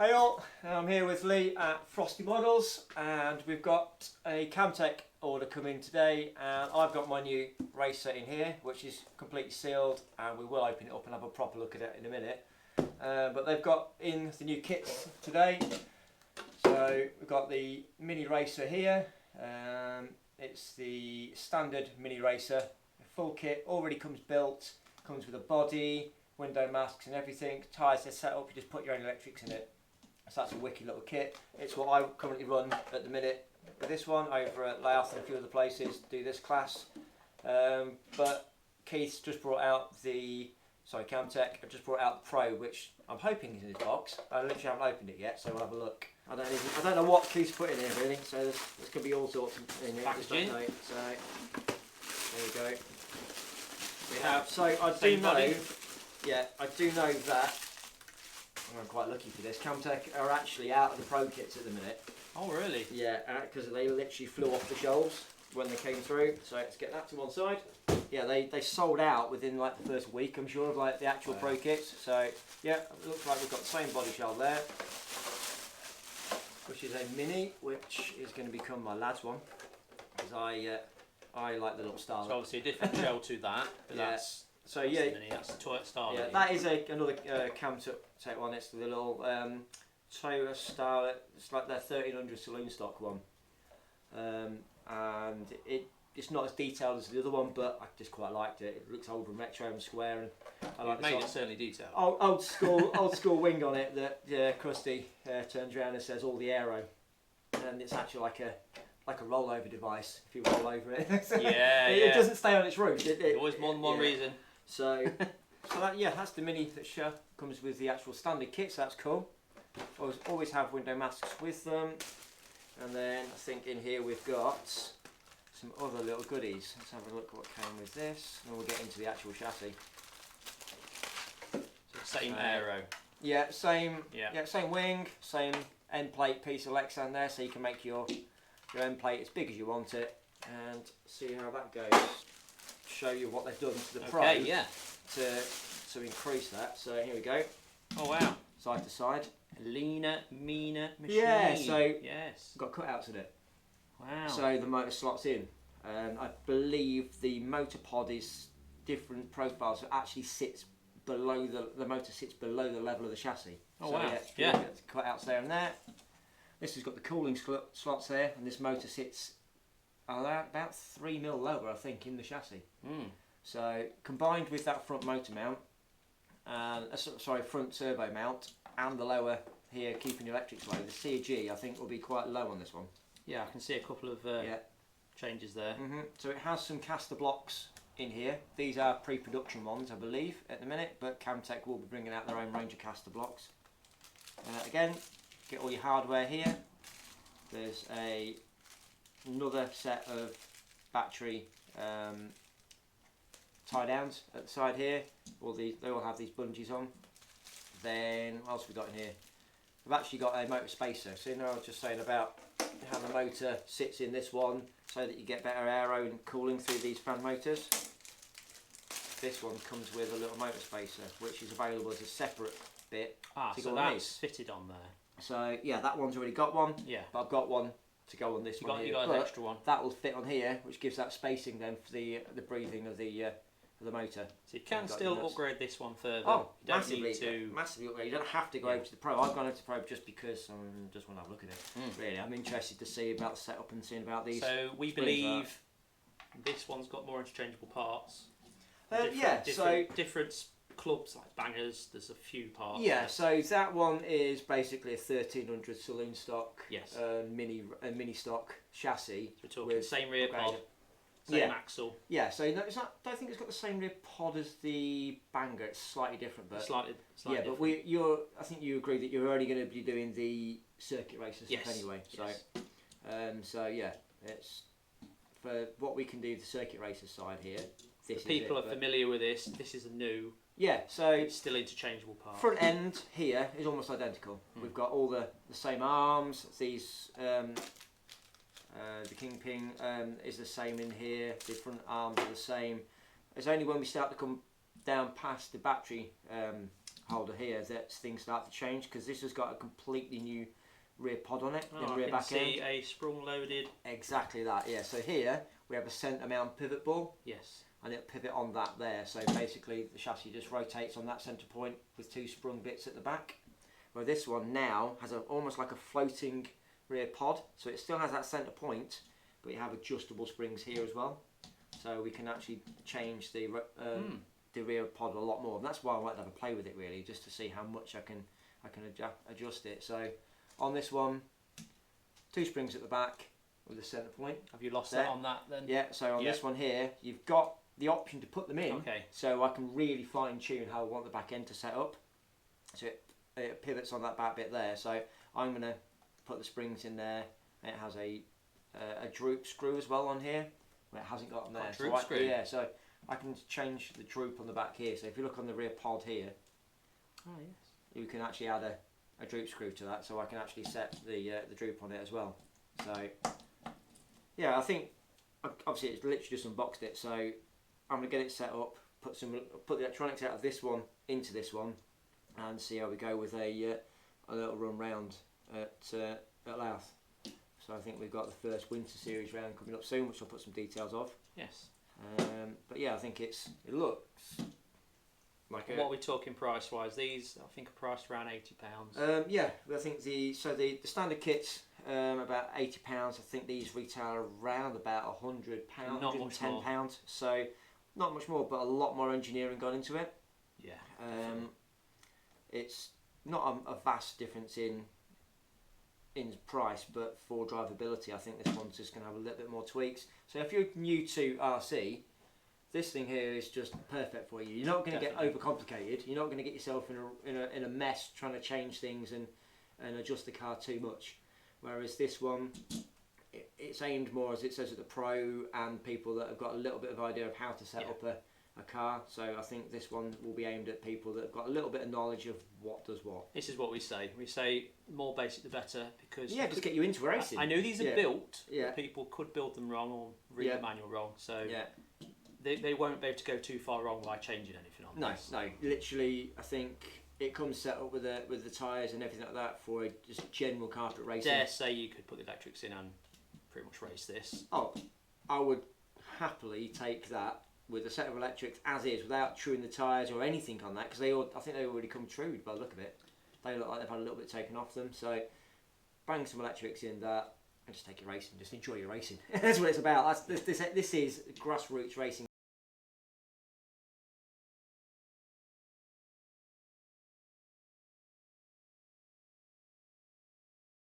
Hey all, I'm here with Lee at Frosty Models and we've got a KAMTEC order coming today, and I've got my new racer in here which is completely sealed, and we will open it up and have a proper look at it in a minute. But they've got in the new kits today. So we've got the mini racer here. It's the standard mini racer, full kit, already comes built, comes with a body, window masks and everything. Tyres are set up, you just put your own electrics in it. So that's a wicked little kit. It's what I currently run at the minute with this one over at Louth and a few other places, do this class. But Keith's just brought out the, KAMTEC just brought out the Pro, which I'm hoping is in his box. I literally haven't opened it yet, so we'll have a look. I don't know what Keith's put in here really, so there's going to be all sorts in here. Packaging. So there you go. We have, so I do know, yeah, I do know that, I'm quite lucky for this, KAMTEC are actually out of the Pro kits at the minute. Oh really? Yeah, because they literally flew off the shelves when they came through. So let's get that to one side. Yeah, they sold out within like the first week, I'm sure, of like the actual Pro kits. So yeah, it looks like we've got the same body shell there, which is a mini, which is going to become my lad's one, because I like the little style. So obviously a different shell to that, but yeah. that's so yeah, the mini, that's the Toyota style. Yeah, that is another KAMTEC one. It's the little Toyota style. It's like their 1300 saloon stock one, and it's not as detailed as the other one, but I just quite liked it. It looks old and retro and square, and I like made it certainly detailed. Old school wing on it that Krusty turns around and says all the aero, and it's actually like a rollover device if you roll over it. It doesn't stay on its roof. Always more than one reason. So that's the mini that comes with the actual standard kit, so that's cool. Always have window masks with them, and then I think in here we've got some other little goodies. Let's have a look at what came with this, and then we'll get into the actual chassis. So same aero. Yeah, same wing, same end plate piece of Lexan there, so you can make your end plate as big as you want it, and see how that goes. Show you what they've done to the Pro to increase that. So here we go. Oh wow. Side to side. Leaner, meaner machine. Yeah, so yes. Got cutouts in it. Wow. So the motor slots in. I believe the motor pod is different profiles, so it actually sits below the motor sits below the level of the chassis. Oh so, wow. Yeah. Cutouts there and there. This has got the cooling slots there, and this motor sits about 3mm lower, I think, in the chassis. So combined with that front motor mount, and front turbo mount, and the lower here keeping the electrics low, the CG I think will be quite low on this one. Yeah, I can see a couple of changes there. So it has some caster blocks in here. These are pre-production ones, I believe, at the minute, but KAMTEC will be bringing out their own range of caster blocks. Again, get all your hardware here. There's another set of battery tie downs at the side here. They all have these bungees on. Then what else have we got in here? We've actually got a motor spacer. So I was just saying about how the motor sits in this one, so that you get better aero and cooling through these fan motors. This one comes with a little motor spacer, which is available as a separate bit. To so go that's on these. fitted on there. So yeah, that one's already got one. Yeah. But I've got one to go on this one here. You got an extra one. That will fit on here, which gives that spacing then for the breathing of the motor. So you can still upgrade this one further. Oh, you don't need massively upgrade. You don't have to go over to the Pro. I've gone over to the Pro just because I just want to have a look at it. Really, I'm interested to see about the setup and seeing about these. So we believe this one's got more interchangeable parts. Different clubs like Bangers. There's a few parts. Yeah, so that one is basically a 1300 saloon stock, mini stock chassis. So we're talking same rear pod. Same axle. Yeah, so no, I don't think it's got the same rear pod as the Banger. It's slightly different, but slightly yeah. Different. But I think you agree that you're only going to be doing the circuit racer stuff anyway. So, so yeah, it's for what we can do the circuit racer side here. People are familiar with this. This is a new. Yeah, so it's still interchangeable parts. Front end here is almost identical. We've got all the same arms. These. The Kingpin is the same in here, the front arms are the same. It's only when we start to come down past the battery holder here that things start to change, because this has got a completely new rear pod on it. Oh, rear I can back see end. a sprung loaded. Exactly that, yeah. So here we have a centre mount pivot ball. Yes. And it'll pivot on that there. So basically the chassis just rotates on that centre point with 2 sprung bits at the back. Where this one now has almost like a floating rear pod. So it still has that centre point, but you have adjustable springs here as well. So we can actually change the rear pod a lot more. And that's why I like to have a play with it, really, just to see how much I can adjust it. So on this one, 2 springs at the back with the centre point. Have you lost there. that on that then? Yeah, so on this one here, you've got the option to put them in, Okay. so I can really fine tune how I want the back end to set up. So it pivots on that back bit there. So I'm going to put the springs in there. It has a droop screw as well on here. It hasn't got them there. Droop screw. Yeah, so I can change the droop on the back here. So if you look on the rear pod here, Oh yes. you can actually add a droop screw to that. So I can actually set the droop on it as well. So yeah, I think obviously it's literally just unboxed it. So I'm going to get it set up, put the electronics out of this one into this one, and see how we go with a little run round at Louth. So I think we've got the first winter series round coming up soon, which I'll put some details of. Yes. But yeah, I think it looks like What are we talking price wise? These I think are priced around £80. yeah, I think the standard kits about £80. I think these retail around about £100, Not much £110. So not much more, but a lot more engineering gone into it. Yeah. It's not a vast difference in price, but for drivability, I think this one's just going to have a little bit more tweaks. So if you're new to RC, this thing here is just perfect for you. You're not going to get overcomplicated. You're not going to get yourself in a mess trying to change things and adjust the car too much. Whereas this one, it's aimed more, as it says, at the pro and people that have got a little bit of idea of how to set up a car. So I think this one will be aimed at people that have got a little bit of knowledge of what does what. This is what we say. We say more basic the better, because just get you into racing. I know these are built, Yeah. but people could build them wrong or read the manual wrong. So they won't be able to go too far wrong by changing anything on this. No. Literally, I think it comes set up with the tyres and everything like that for just general carpet racing. Dare say you could put the electrics in and pretty much race this. Oh, I would happily take that with a set of electrics as is, without truing the tyres or anything on that, because I think they already come trued by the look of it. They look like they've had a little bit taken off them. So bang some electrics in that and just take your racing. Just enjoy your racing. That's what it's about. This is grassroots racing.